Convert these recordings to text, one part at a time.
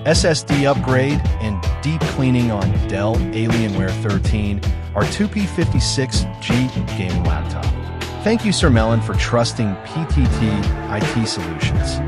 SSD upgrade, and deep cleaning on Dell Alienware 13, our P56G gaming laptop. Thank you, Sir Melon, for trusting PTT IT Solutions.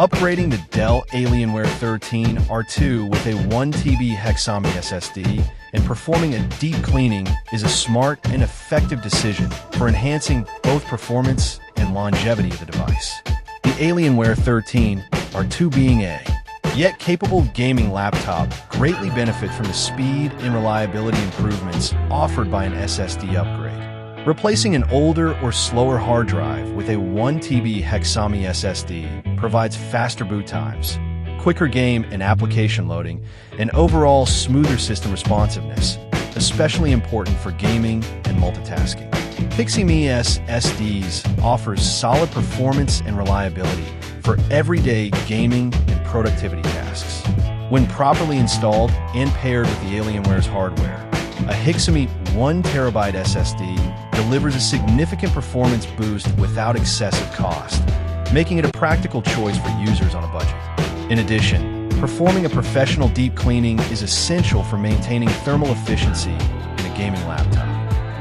Upgrading the Dell Alienware 13 R2 with a 1 TB Hiksemi SSD and performing a deep cleaning is a smart and effective decision for enhancing both performance and longevity of the device. The Alienware 13 R2 being a yet capable gaming laptop greatly benefit from the speed and reliability improvements offered by an SSD upgrade. Replacing an older or slower hard drive with a 1 TB Hiksemi SSD provides faster boot times, quicker game and application loading, and overall smoother system responsiveness, especially important for gaming and multitasking. Hiksemi SSDs offers solid performance and reliability for everyday gaming and productivity tasks. When properly installed and paired with the Alienware's hardware, a Hiksemi 1 TB SSD delivers a significant performance boost without excessive cost, making it a practical choice for users on a budget. In addition, performing a professional deep cleaning is essential for maintaining thermal efficiency in a gaming laptop.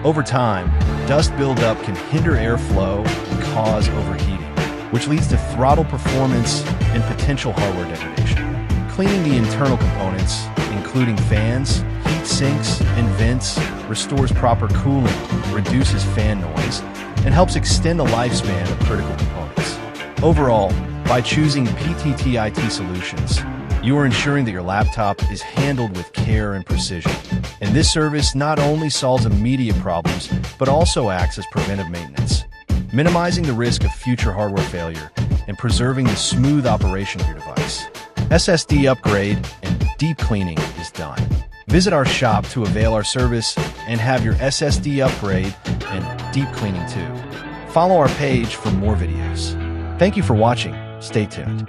Over time, dust buildup can hinder airflow and cause overheating, which leads to throttle performance and potential hardware degradation. Cleaning the internal components, including fans, heat sinks, and vents, restores proper cooling, reduces fan noise, and helps extend the lifespan of critical components. Overall, by choosing PTT IT Solutions, you are ensuring that your laptop is handled with care and precision. And this service not only solves immediate problems, but also acts as preventive maintenance, minimizing the risk of future hardware failure and preserving the smooth operation of your device. SSD upgrade and deep cleaning is done. Visit our shop to avail our service and have your SSD upgrade and deep cleaning too. Follow our page for more videos. Thank you for watching. Stay tuned.